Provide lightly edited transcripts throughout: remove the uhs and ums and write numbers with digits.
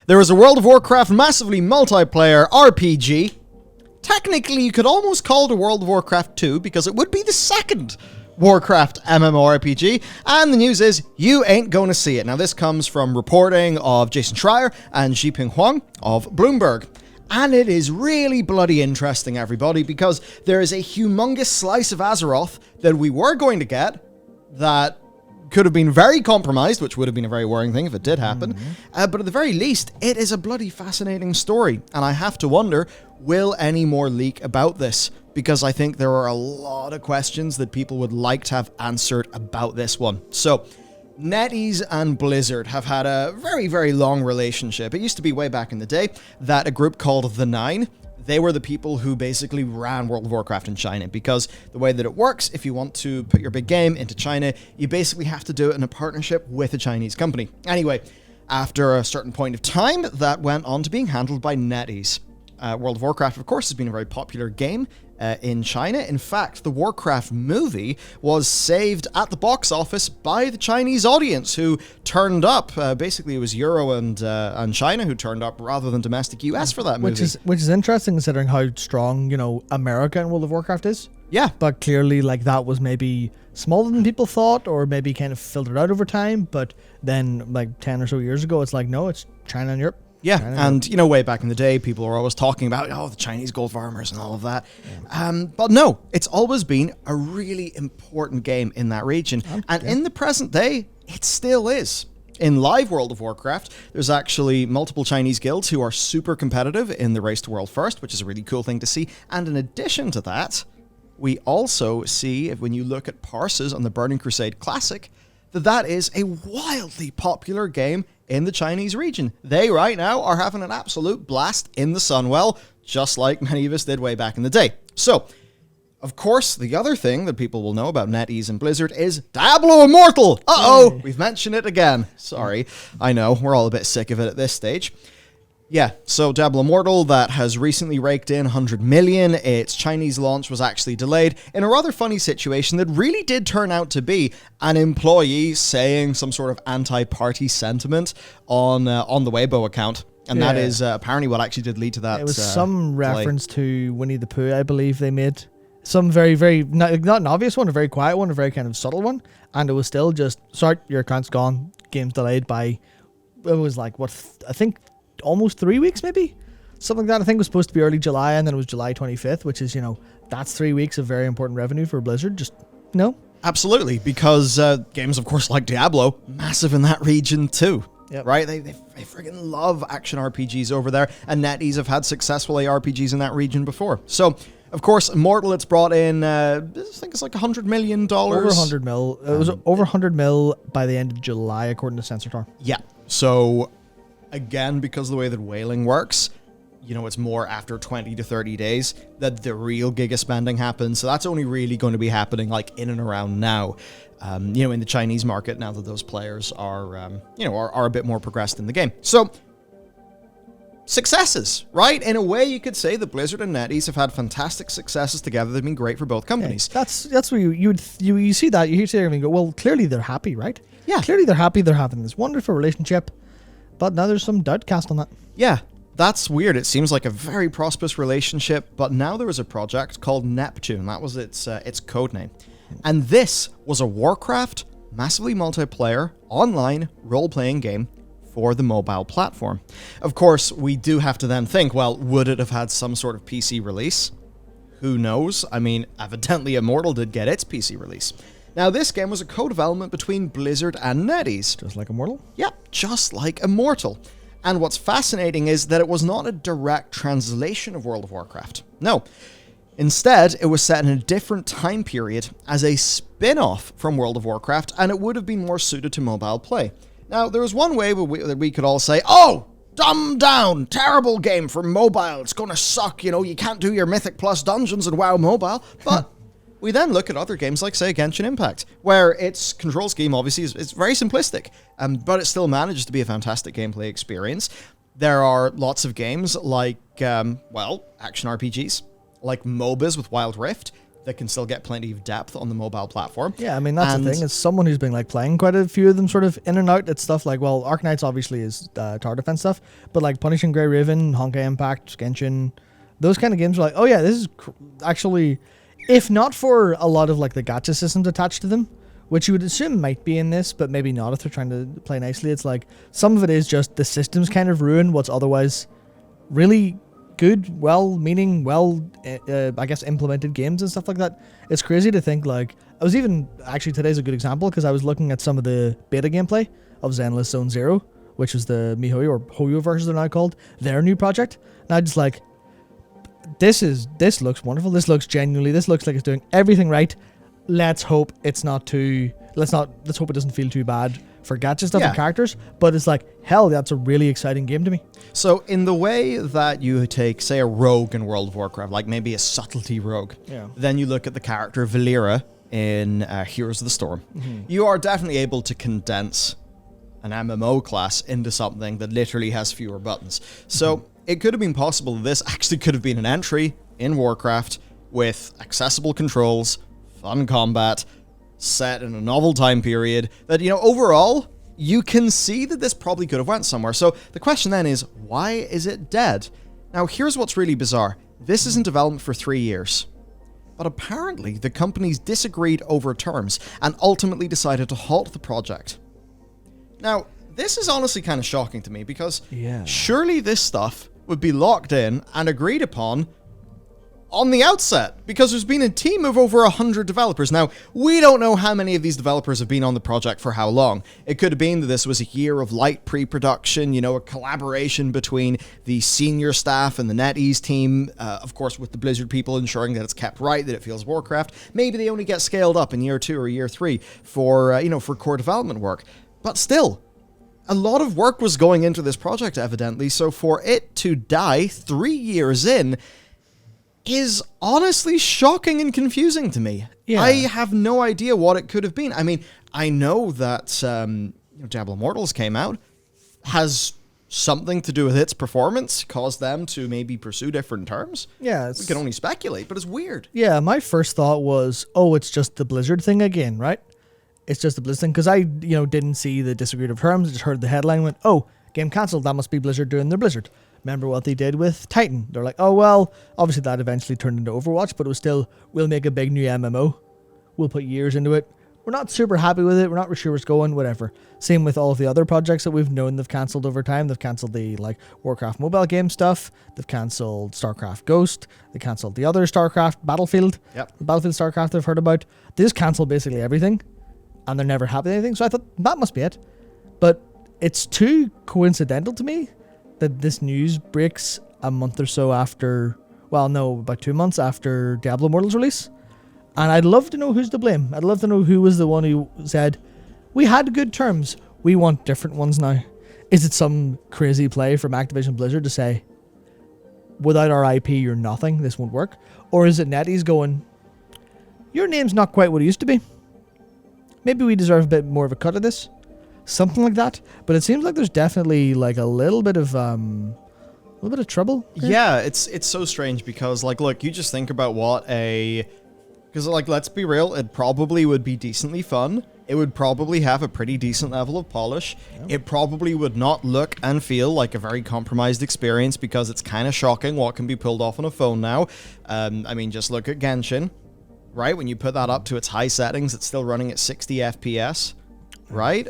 There is a World of Warcraft massively multiplayer RPG. Technically, you could almost call it a World of Warcraft 2 because it would be the second Warcraft MMORPG, and the news is you ain't going to see it. Now, this comes from reporting of Jason Schreier and Xiping Huang of Bloomberg. And it is really bloody interesting, everybody, because there is a humongous slice of Azeroth that we were going to get that could have been very compromised, which would have been a very worrying thing if it did happen. But at the very least, it is a bloody fascinating story. And I have to wonder, will any more leak about this? Because I think there are a lot of questions that people would like to have answered about this one. So, NetEase and Blizzard have had a very, very long relationship. It used to be way back in the day that a group called The Nine, they were the people who basically ran World of Warcraft in China, because the way that it works, if you want to put your big game into China, you basically have to do it in a partnership with a Chinese company. Anyway, after a certain point of time, that went on to being handled by NetEase. World of Warcraft, of course, has been a very popular game in China. In fact, the Warcraft movie was saved at the box office by the Chinese audience who turned up. Basically, it was Euro and China who turned up rather than domestic US for that movie. Which is interesting considering how strong, America in World of Warcraft is. Yeah. But clearly, that was maybe smaller than people thought, or maybe kind of filtered out over time. But then, 10 or so years ago, it's no, it's China and Europe. Yeah, and, way back in the day, people were always talking about, the Chinese gold farmers and all of that. Yeah. But no, it's always been a really important game in that region. And in the present day, it still is. In live World of Warcraft, there's actually multiple Chinese guilds who are super competitive in the race to world first, which is a really cool thing to see. And in addition to that, we also see, when you look at parses on the Burning Crusade Classic, that is a wildly popular game in the Chinese region. They, right now, are having an absolute blast in the Sunwell, just like many of us did way back in the day. So, of course, the other thing that people will know about NetEase and Blizzard is Diablo Immortal! Uh-oh! We've mentioned it again. Sorry. I know, we're all a bit sick of it at this stage. Yeah, so Diablo Immortal, that has recently raked in 100 million. Its Chinese launch was actually delayed in a rather funny situation that really did turn out to be an employee saying some sort of anti-party sentiment on the Weibo account. And that is apparently what actually did lead to that. It was some reference to Winnie the Pooh, I believe they made. Some very, very, not an obvious one, a very quiet one, a very kind of subtle one. And it was still just, sorry, your account's gone. Game's delayed by, it was I think, almost 3 weeks, maybe something like that. I think it was supposed to be early July, and then it was July 25th, which is, that's 3 weeks of very important revenue for Blizzard. Just no. Absolutely, because games, of course, like Diablo, massive in that region too. Yep. Right? They friggin' love action RPGs over there, and NetEase have had successful ARPGs in that region before. So, of course, Immortal, it's brought in, I think it's $100 million. Over 100 mil. It was over 100 mil by the end of July, according to Censortor. Yeah. So, again, because of the way that whaling works, it's more after 20 to 30 days that the real giga spending happens. So that's only really going to be happening in and around now, in the Chinese market, now that those players are a bit more progressed in the game. So successes, right? In a way, you could say that Blizzard and NetEase have had fantastic successes together. They've been great for both companies. Yeah, that's where you see that, you hear everything go, well, clearly they're happy, right? Yeah. Clearly they're happy, they're having this wonderful relationship. But now there's some doubt cast on that. Yeah, that's weird. It seems like a very prosperous relationship, but now there is a project called Neptune. That was its code name. And this was a Warcraft, massively multiplayer, online, role-playing game for the mobile platform. Of course, we do have to then think, well, would it have had some sort of PC release? Who knows? I mean, evidently Immortal did get its PC release. Now, this game was a co-development between Blizzard and NetEase. Just like Immortal? Yep, just like Immortal. And what's fascinating is that it was not a direct translation of World of Warcraft. No. Instead, it was set in a different time period as a spin-off from World of Warcraft, and it would have been more suited to mobile play. Now, there was one way that we could all say, oh, dumbed down, terrible game for mobile, it's gonna suck, you can't do your Mythic Plus dungeons in WoW Mobile, but we then look at other games like, say, Genshin Impact, where its control scheme obviously is very simplistic, but it still manages to be a fantastic gameplay experience. There are lots of games like, action RPGs, like MOBAs with Wild Rift, that can still get plenty of depth on the mobile platform. Yeah, I mean, that's the thing. As someone who's been like playing quite a few of them sort of in and out, it's stuff like, well, Arknights obviously is tower defense stuff, but like Punishing Grey Raven, Honkai Impact, Genshin, those kind of games are like, oh yeah, this is actually, if not for a lot of like the gacha systems attached to them, which you would assume might be in this, but maybe not if they're trying to play nicely. It's like some of it is just the systems kind of ruin what's otherwise really good, well-meaning, I guess, implemented games and stuff like that. It's crazy to think, like, I was even, actually today's a good example, because I was looking at some of the beta gameplay of Zenless Zone Zero, which is the MiHoYo, or HoYoverse they're now called, their new project, and I just like, this looks wonderful, this looks like it's doing everything right. Let's hope it's not too, let's hope it doesn't feel too bad for gacha stuff and characters, but it's like, hell, that's a really exciting game to me. So in the way that you take, say, a rogue in World of Warcraft, like maybe a subtlety rogue, then you look at the character Bellular in Heroes of the Storm, you are definitely able to condense an MMO class into something that literally has fewer buttons. So it could have been possible that this actually could have been an entry in Warcraft with accessible controls, fun combat, set in a novel time period, that, you know, overall, you can see that this probably could have went somewhere. So the question then is, why is it dead? Now, here's what's really bizarre. This is in development for 3 years. But apparently, the companies disagreed over terms and ultimately decided to halt the project. Now, this is honestly kind of shocking to me, because surely this stuff would be locked in and agreed upon on the outset, because there's been a team of over 100 developers. Now, we don't know how many of these developers have been on the project for how long. It could have been that this was a year of light pre-production, you know, a collaboration between the senior staff and the NetEase team, of course, with the Blizzard people ensuring that it's kept right, that it feels Warcraft. Maybe they only get scaled up in year 2 or year 3 for, for core development work. But still, a lot of work was going into this project, evidently, so for it to die 3 years in is honestly shocking and confusing to me. Yeah. I have no idea what it could have been. I mean, I know that Diablo Immortals came out, has something to do with its performance, caused them to maybe pursue different terms. Yeah, we can only speculate, but it's weird. Yeah, my first thought was, oh, it's just the Blizzard thing again, right? It's just the Blizzard thing, because I, didn't see the disagreed of terms, just heard the headline and went, oh, game cancelled, that must be Blizzard doing their Blizzard. Remember what they did with Titan. They're like, oh, well, obviously that eventually turned into Overwatch, but it was still, we'll make a big new MMO. We'll put years into it. We're not super happy with it. We're not sure where it's going, whatever. Same with all of the other projects that we've known they've cancelled over time. They've cancelled the Warcraft mobile game stuff. They've cancelled StarCraft Ghost. They cancelled the other StarCraft Battlefield. Yep. The Battlefield StarCraft I've heard about. They just cancelled basically everything, and they're never happy with anything. So I thought that must be it. But it's too coincidental to me that this news breaks a month or so after, well, no, about 2 months after Diablo Immortals release. And I'd love to know who's to blame. I'd love to know who was the one who said, we had good terms, we want different ones now. Is it some crazy play from Activision Blizzard to say, without our IP, you're nothing, this won't work? Or is it NetEase going, your name's not quite what it used to be. Maybe we deserve a bit more of a cut of this. Something like that, but it seems like there's definitely like a little bit of trouble here. Yeah, it's so strange because look, you just think about because let's be real, it probably would be decently fun. It would probably have a pretty decent level of polish. Yeah. It probably would not look and feel like a very compromised experience, because it's kind of shocking what can be pulled off on a phone now. I mean, just look at Genshin, right? When you put that up to its high settings, it's still running at 60 FPS, right?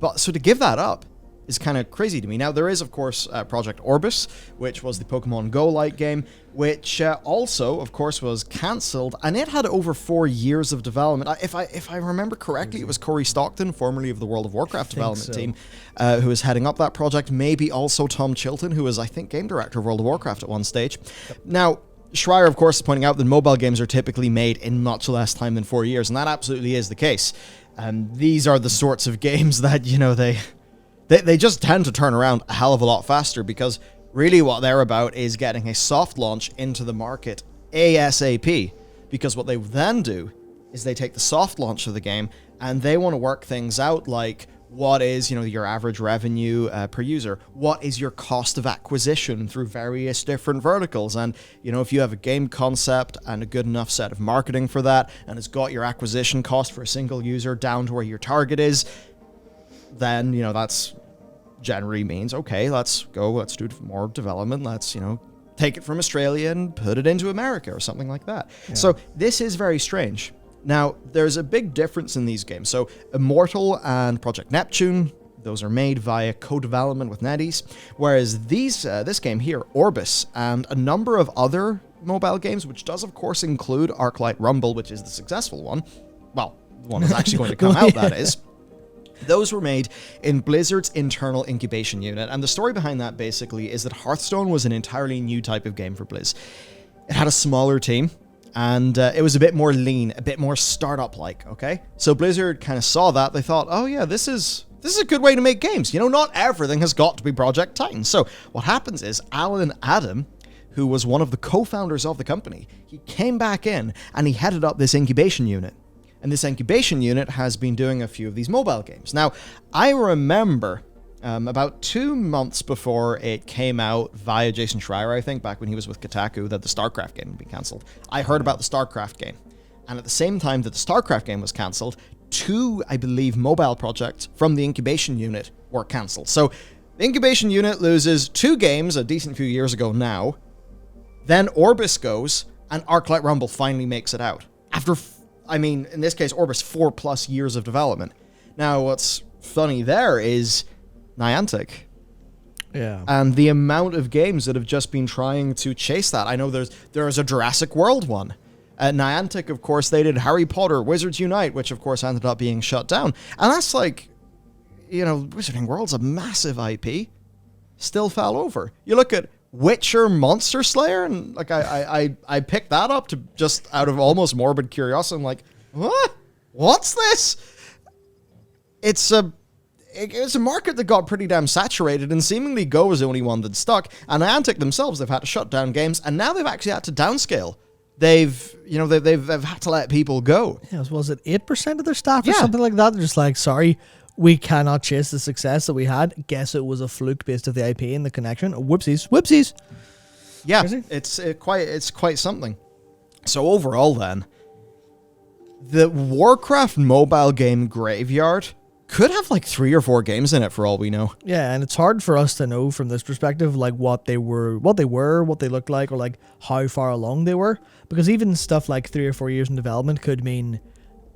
But so to give that up is kind of crazy to me. Now, there is, of course, Project Orbis, which was the Pokemon Go-like game, which also, of course, was cancelled, and it had over 4 years of development. If I remember correctly, it was Corey Stockton, formerly of the World of Warcraft development team, who was heading up that project. Maybe also Tom Chilton, who was, I think, game director of World of Warcraft at one stage. Yep. Now, Schreier, of course, is pointing out that mobile games are typically made in much less time than 4 years, and that absolutely is the case. These are the sorts of games that, they just tend to turn around a hell of a lot faster, because really what they're about is getting a soft launch into the market ASAP. Because what they then do is they take the soft launch of the game and they want to work things out like, what is, your average revenue per user? What is your cost of acquisition through various different verticals? And, if you have a game concept and a good enough set of marketing for that, and it's got your acquisition cost for a single user down to where your target is, then, that's generally means, okay, let's do more development. Let's, take it from Australia and put it into America or something like that. Yeah. So this is very strange. Now, there's a big difference in these games. So Immortal and Project Neptune, those are made via co-development with NetEase, whereas this game here, Orbis, and a number of other mobile games, which does of course include Arclight Rumble, which is the successful one, well, the one that's actually going to come out, that is, those were made in Blizzard's internal incubation unit, and the story behind that basically is that Hearthstone was an entirely new type of game for Blizz. It had a smaller team, and it was a bit more lean, a bit more startup-like, okay? So Blizzard kind of saw that. They thought, oh yeah, this is a good way to make games. Not everything has got to be Project Titan. So what happens is Alan Adam, who was one of the co-founders of the company, he came back in and he headed up this incubation unit. And this incubation unit has been doing a few of these mobile games. Now, I remember about 2 months before it came out via Jason Schreier, I think, back when he was with Kotaku, that the StarCraft game had been cancelled. I heard about the StarCraft game. And at the same time that the StarCraft game was cancelled, 2, I believe, mobile projects from the incubation unit were cancelled. So the incubation unit loses 2 games a decent few years ago now. Then Orbis goes, and Arclight Rumble finally makes it out. After, in this case, Orbis 4+ years of development. Now, what's funny there is Niantic. Yeah. And the amount of games that have just been trying to chase that. I know there's a Jurassic World one. Niantic, of course, they did Harry Potter, Wizards Unite, which, of course, ended up being shut down. And that's like, Wizarding World's a massive IP. Still fell over. You look at Witcher Monster Slayer, and like I picked that up to just out of almost morbid curiosity. I'm like, what? What's this? It's a market that got pretty damn saturated, and seemingly Go was the only one that stuck. And Niantic themselves, they've had to shut down games, and now they've actually had to downscale. They've had to let people go. Yeah, was it 8% of their staff or something like that? They're just like, sorry, we cannot chase the success that we had. Guess it was a fluke based on the IP and the connection. Whoopsies. Yeah, it's quite something. So overall, then, the Warcraft mobile game graveyard could have like 3 or 4 games in it for all we know. Yeah, and it's hard for us to know from this perspective, like what they looked like, or like how far along they were, because even stuff like 3 or 4 years in development could mean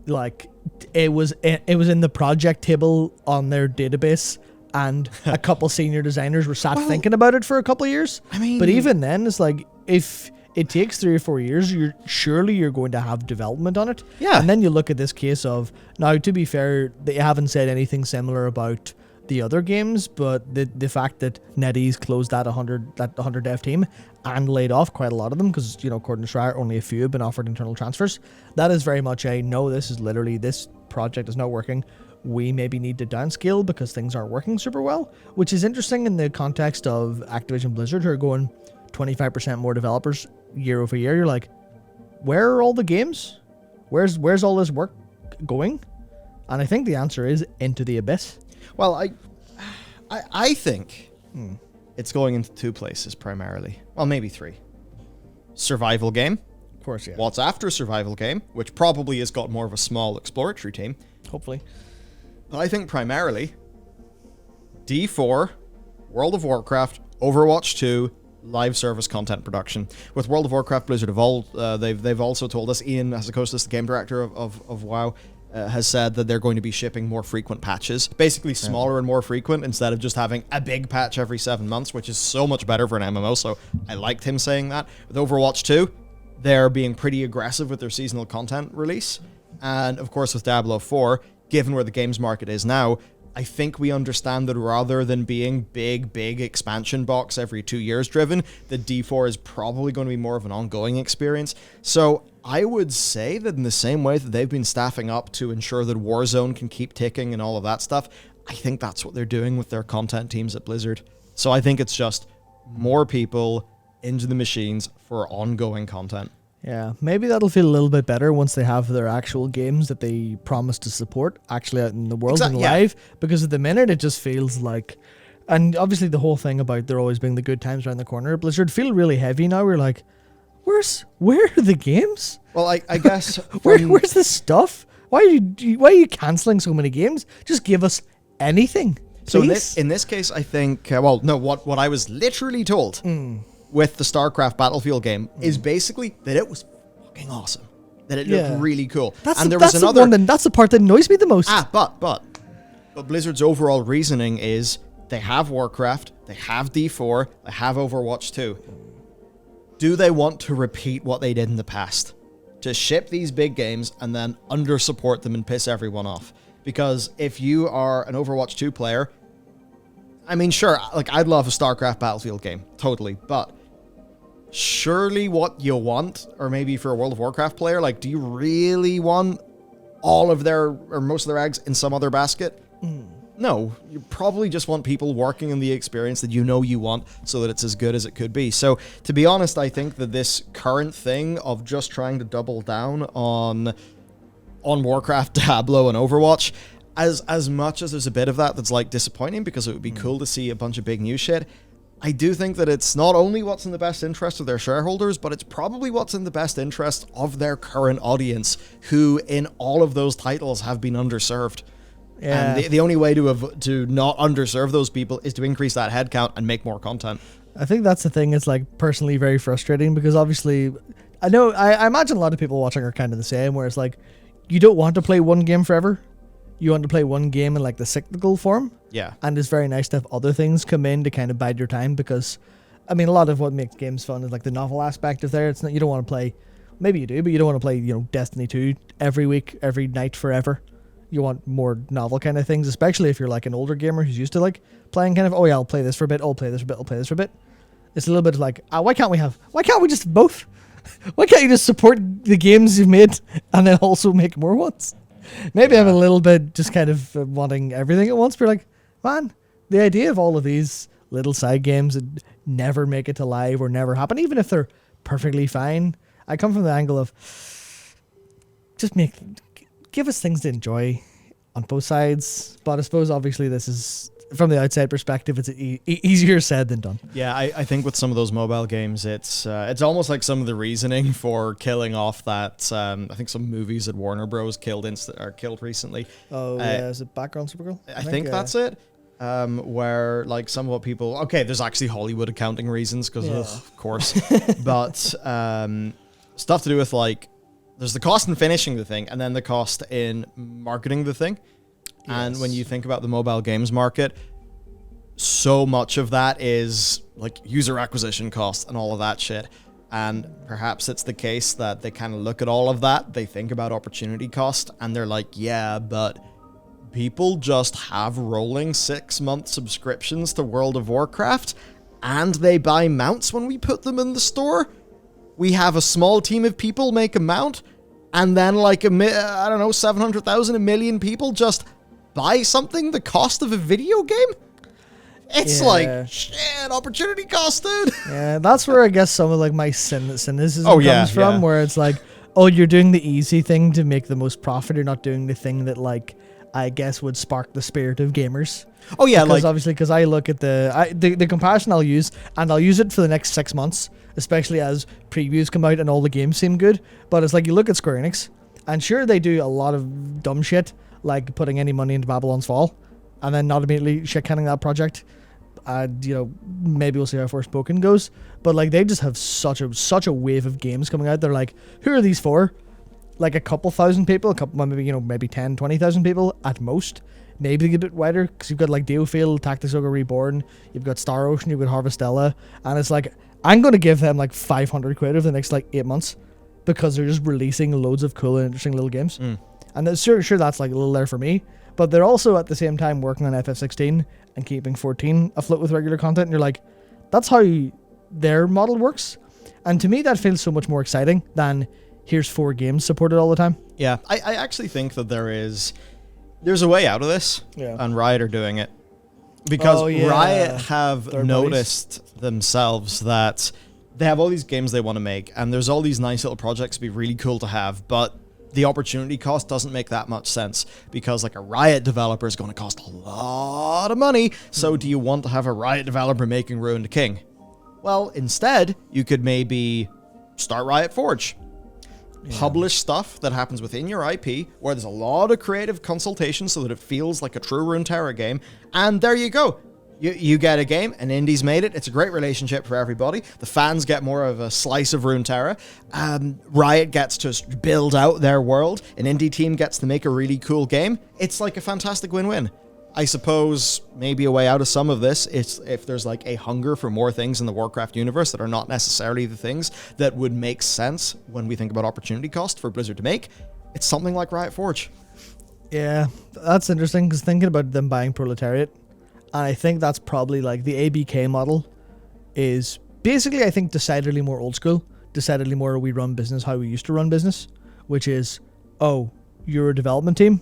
like it was in the project table on their database, and a couple senior designers were sat thinking about it for a couple of years. But even then, it's like, if it takes 3 or 4 years, you're going to have development on it. Yeah. And then you look at this case of, now to be fair, they haven't said anything similar about the other games, but the fact that NetEase closed that 100 dev team and laid off quite a lot of them, because, according to Schreier, only a few have been offered internal transfers. That is very much this project is not working. We maybe need to downscale because things aren't working super well, which is interesting in the context of Activision Blizzard, who are going 25% more developers year over year. You're like, where are all the games? Where's all this work going? And I think the answer is into the abyss. Well, I think it's going into 2 places primarily. Well, maybe 3. Survival game. Of course, yeah. What's after survival game, which probably has got more of a small exploratory team. Hopefully. But I think primarily D4, World of Warcraft, Overwatch 2, live service content production. With World of Warcraft, Blizzard they've also told us, Ian Hazzikostas, the game director of WoW, has said that they're going to be shipping more frequent patches, basically smaller and more frequent, instead of just having a big patch every 7 months, which is so much better for an MMO. So I liked him saying that. With Overwatch 2, they're being pretty aggressive with their seasonal content release. And of course with Diablo 4, given where the games market is now, I think we understand that rather than being big expansion box every 2 years driven, the D4 is probably going to be more of an ongoing experience. So I would say that in the same way that they've been staffing up to ensure that Warzone can keep ticking and all of that stuff, I think that's what they're doing with their content teams at Blizzard. So I think it's just more people into the machines for ongoing content. Yeah, maybe that'll feel a little bit better once they have their actual games that they promise to support actually out in the world and live. Because at the minute it just feels like, and obviously the whole thing about there always being the good times around the corner, Blizzard feel really heavy now. We're like, where are the games? Well, I guess where's the stuff? Why are you canceling so many games? Just give us anything. So in this case, I think what I was literally told with the StarCraft Battlefield game is basically that it was fucking awesome. That it looked really cool. That's the part that annoys me the most. But Blizzard's overall reasoning is they have Warcraft, they have D4, they have Overwatch 2. Do they want to repeat what they did in the past? To ship these big games and then under-support them and piss everyone off? Because if you are an Overwatch 2 player, I mean, sure, like, I'd love a StarCraft Battlefield game, totally, but surely what you want, or maybe for a World of Warcraft player, like, do you really want all of their, or most of their eggs in some other basket? No, you probably just want people working in the experience that you know you want so that it's as good as it could be. So, to be honest, I think that this current thing of just trying to double down on Warcraft, Diablo, and Overwatch, as much as there's a bit of that's like disappointing because it would be cool to see a bunch of big new shit, I do think that it's not only what's in the best interest of their shareholders, but it's probably what's in the best interest of their current audience, who in all of those titles have been underserved. Yeah. And the only way to not underserve those people is to increase that headcount and make more content. I think that's the thing. It's like personally very frustrating because obviously, I imagine a lot of people watching are kind of the same, where it's like, you don't want to play one game forever. You want to play one game in like the cyclical form. Yeah. And it's very nice to have other things come in to kind of bide your time because, I mean, a lot of what makes games fun is like the novel aspect of there. It's not, you don't want to play, maybe you do, but you don't want to play, Destiny 2 every week, every night, forever. You want more novel kind of things, especially if you're like an older gamer who's used to like playing kind of, oh yeah, I'll play this for a bit, I'll play this for a bit, I'll play this for a bit. It's a little bit like, why can't we just both? Why can't you just support the games you've made and then also make more ones? Maybe I'm a little bit just kind of wanting everything at once, but like, man, the idea of all of these little side games that never make it to live or never happen, even if they're perfectly fine. I come from the angle of just give us things to enjoy on both sides. But I suppose obviously this is, from the outside perspective, it's easier said than done. Yeah, I think with some of those mobile games, it's almost like some of the reasoning for killing off that. I think some movies that Warner Bros. killed recently. Oh yeah, is it Background Supergirl? I think that's it. Where like some of what people, there's actually Hollywood accounting reasons because of course, but stuff to do with like, there's the cost in finishing the thing and then the cost in marketing the thing. And when you think about the mobile games market, so much of that is like user acquisition costs and all of that shit. And perhaps it's the case that they kind of look at all of that, they think about opportunity cost, and they're like, yeah, but people just have rolling 6-month subscriptions to World of Warcraft, and they buy mounts when we put them in the store. We have a small team of people make a mount, and then like 700,000, 1 million people just buy something the cost of a video game? It's like, shit, opportunity cost, dude. Yeah, that's where I guess some of like my cynicism comes from, where it's like, oh, you're doing the easy thing to make the most profit. You're not doing the thing that like, I guess would spark the spirit of gamers. Oh yeah, because I look at the comparison I'll use, and I'll use it for the next 6 months, especially as previews come out and all the games seem good. But it's like, you look at Square Enix, and sure, they do a lot of dumb shit, like putting any money into Babylon's Fall, and then not immediately shit-canning that project. Maybe we'll see how Forspoken goes. But like, they just have such a wave of games coming out. They're like, who are these for? Like a couple thousand people, maybe 10, 20,000 people at most. Maybe a bit wider, because you've got like Deofield, Tactics Ogre Reborn, you've got Star Ocean, you've got Harvestella, and it's like, I'm going to give them like 500 quid over the next like 8 months, because they're just releasing loads of cool and interesting little games. And that's sure that's like a little there for me, but they're also at the same time working on FF16 and keeping 14 afloat with regular content, and you're like, that's how their model works. And to me, that feels so much more exciting than here's 4 games supported all the time. Yeah, I actually think that there's a way out of this, and Riot are doing it. Because Riot have noticed themselves that they have all these games they want to make, and there's all these nice little projects to be really cool to have, but the opportunity cost doesn't make that much sense, because like a Riot developer is going to cost a lot of money. So do you want to have a Riot developer making Ruined King? Well, instead, you could maybe start Riot Forge. Publish stuff that happens within your IP, where there's a lot of creative consultation so that it feels like a true Runeterra game, and there you go. You get a game, and Indie's made it. It's a great relationship for everybody. The fans get more of a slice of Runeterra. Riot gets to build out their world. An indie team gets to make a really cool game. It's like a fantastic win-win. I suppose maybe a way out of some of this is if there's like a hunger for more things in the Warcraft universe that are not necessarily the things that would make sense when we think about opportunity cost for Blizzard to make. It's something like Riot Forge. Yeah, that's interesting, because thinking about them buying Proletariat, and I think that's probably like the ABK model is basically, I think, decidedly more old school, decidedly more we run business how we used to run business, which is, oh, you're a development team,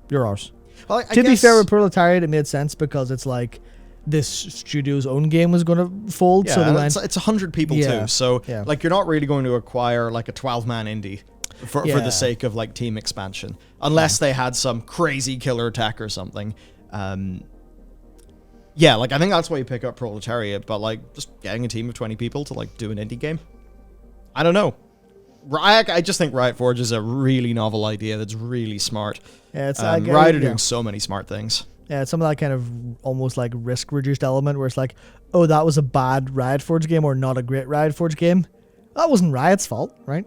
you're ours. Well, to be fair, with Proletariat, it made sense because it's like this studio's own game was going to fold. Yeah, so it's 100 people too. So like you're not really going to acquire like a 12-man indie for the sake of like team expansion, unless they had some crazy killer tech or something. Yeah, like I think that's why you pick up Proletariat, but like just getting a team of 20 people to like do an indie game, I don't know. I just think Riot Forge is a really novel idea that's really smart. Yeah, it's Riot are doing so many smart things. Yeah, it's some of that kind of almost like risk reduced element where it's like, oh, that was a bad Riot Forge game or not a great Riot Forge game. That wasn't Riot's fault, right?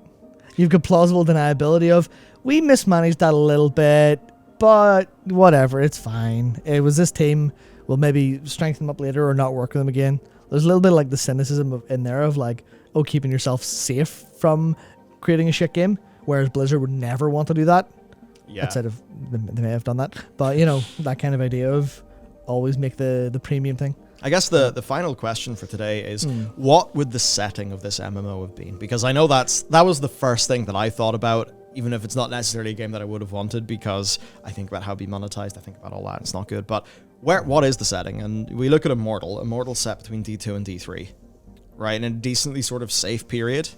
You've got plausible deniability of, we mismanaged that a little bit, but whatever, it's fine. It was this team, we'll maybe strengthen them up later or not work with them again. There's a little bit of like the cynicism in there of like, oh, keeping yourself safe from creating a shit game, whereas Blizzard would never want to do that. Yeah. Outside of, they may have done that, but you know, that kind of idea of always make the premium thing. I guess the final question for today is, what would the setting of this MMO have been? Because I know that was the first thing that I thought about, even if it's not necessarily a game that I would have wanted, because I think about how it'd be monetized, I think about all that, it's not good. But what is the setting? And we look at Immortal's set between D2 and D3, right? In a decently sort of safe period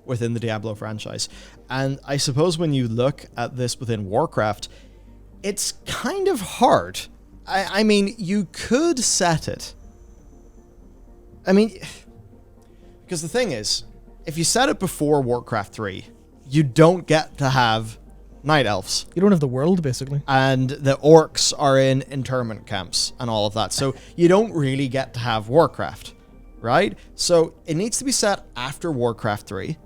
within the Diablo franchise. And I suppose when you look at this within Warcraft, it's kind of hard. I mean, you could set it. I mean, because the thing is, if you set it before Warcraft 3, you don't get to have night elves. You don't have the world, basically. And the orcs are in internment camps and all of that. So you don't really get to have Warcraft, right? So it needs to be set after Warcraft 3.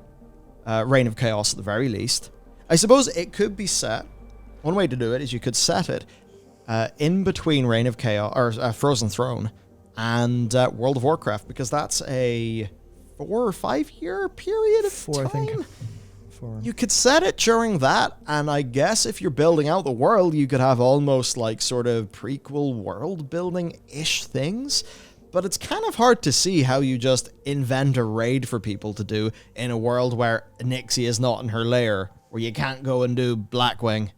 Reign of Chaos at the very least. I suppose it could be set. One way to do it is you could set it in between Reign of Chaos or Frozen Throne and World of Warcraft, because that's a 4 or 5 year period of time. I think. 4. You could set it during that, and I guess if you're building out the world, you could have almost like sort of prequel world building-ish things. But it's kind of hard to see how you just invent a raid for people to do in a world where Nixie is not in her lair, where you can't go and do Blackwing.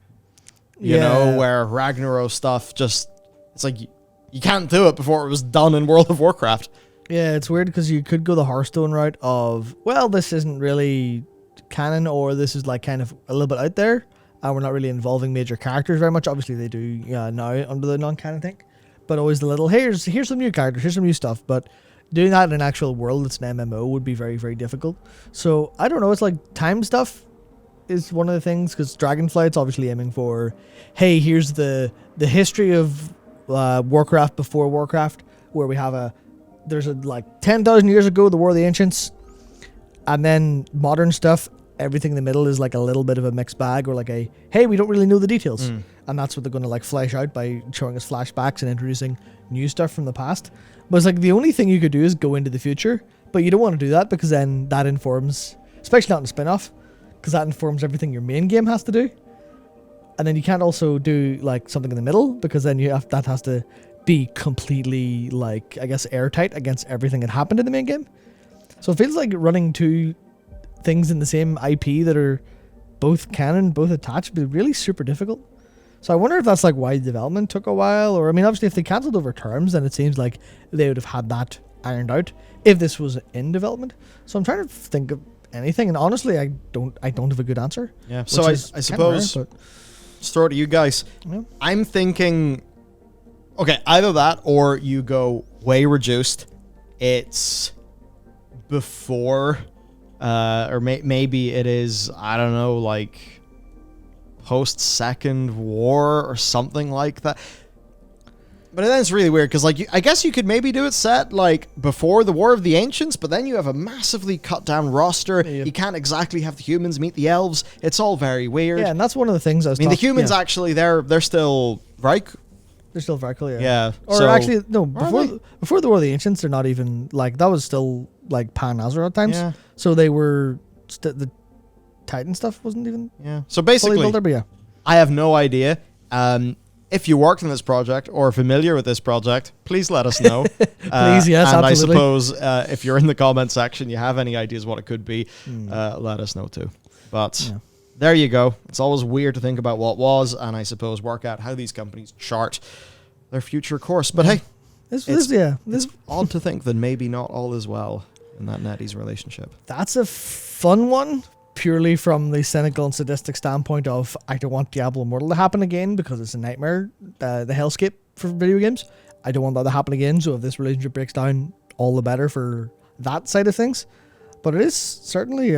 You know, where Ragnaros stuff just, it's like you can't do it before it was done in World of Warcraft. Yeah, it's weird because you could go the Hearthstone route of, well, this isn't really canon, or this is like kind of a little bit out there, and we're not really involving major characters very much. Obviously, they do now under the non-canon thing. But always the little, here's some new characters, here's some new stuff. But doing that in an actual world that's an MMO would be very, very difficult. So, I don't know, it's like time stuff is one of the things, because Dragonflight's obviously aiming for, hey, here's the history of Warcraft before Warcraft, where we have there's like 10,000 years ago, the War of the Ancients, and then modern stuff, everything in the middle is like a little bit of a mixed bag, or like a, hey, we don't really know the details. And that's what they're going to like flesh out by showing us flashbacks and introducing new stuff from the past. But it's like the only thing you could do is go into the future, but you don't want to do that because then that informs, especially not in a spin-off, because that informs everything your main game has to do. And then you can't also do like something in the middle, because then that has to be completely like, I guess, airtight against everything that happened in the main game. So it feels like running two things in the same IP that are both canon, both attached, would be really super difficult. So I wonder if that's like why development took a while, or I mean, obviously if they cancelled over terms, then it seems like they would have had that ironed out if this was in development. So I'm trying to think of anything, and honestly, I don't have a good answer. Yeah. So I suppose rare, just throw it to you guys. Yeah. I'm thinking, okay, either that or you go way reduced. It's before, or maybe it is, I don't know, like post Second War or something like that. But then it's really weird because, like, I guess you could maybe do it set like before the War of the Ancients, but then you have a massively cut down roster. Yeah. You can't exactly have the humans meet the elves. It's all very weird. Yeah, and that's one of the things I mean, the humans actually they're still right. They're still very cool, yeah. Yeah. Or so, actually, no, before the War of the Ancients, they're not even like that was still like Pan-Azeroth times. Yeah. So they were the Titan stuff wasn't even So basically, fully built, but yeah. I have no idea. If you worked on this project or are familiar with this project, please let us know. Please, yes, and absolutely. I suppose if you're in the comment section, you have any ideas what it could be, let us know too. But there you go. It's always weird to think about what was, and I suppose work out how these companies chart their future course. But hey, it's odd to think that maybe not all is well in that NetEase relationship. That's a fun one. Purely from the cynical and sadistic standpoint of I don't want Diablo Immortal to happen again because it's a nightmare, the hellscape for video games. I don't want that to happen again, so if this relationship breaks down, all the better for that side of things. But it is certainly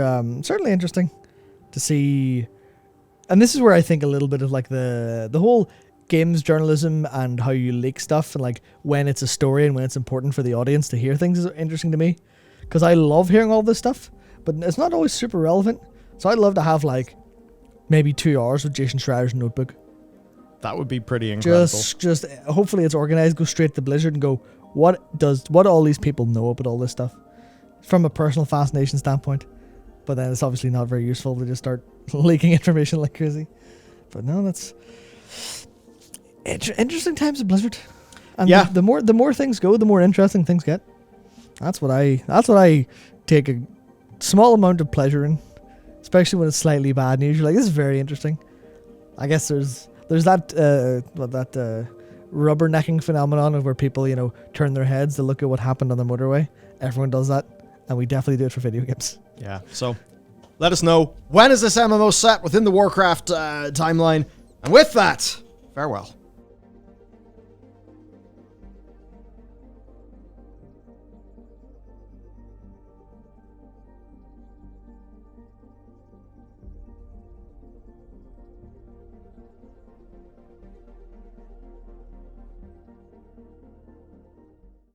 interesting to see, and this is where I think a little bit of like the whole games journalism and how you leak stuff and like when it's a story and when it's important for the audience to hear things is interesting to me, because I love hearing all this stuff, but it's not always super relevant. So I'd love to have like maybe 2 hours with Jason Schreier's notebook. That would be pretty incredible. Just hopefully it's organized, go straight to Blizzard and go, what do all these people know about all this stuff from a personal fascination standpoint? But then it's obviously not very useful to just start leaking information like crazy. But no, that's interesting times at Blizzard. And the more things go, the more interesting things get. That's what I take a small amount of pleasure in. Especially when it's slightly bad news, you're like, this is very interesting. I guess there's that rubbernecking phenomenon of where people, turn their heads to look at what happened on the motorway. Everyone does that, and we definitely do it for video games. Yeah, so let us know, when is this MMO set within the Warcraft timeline? And with that, farewell.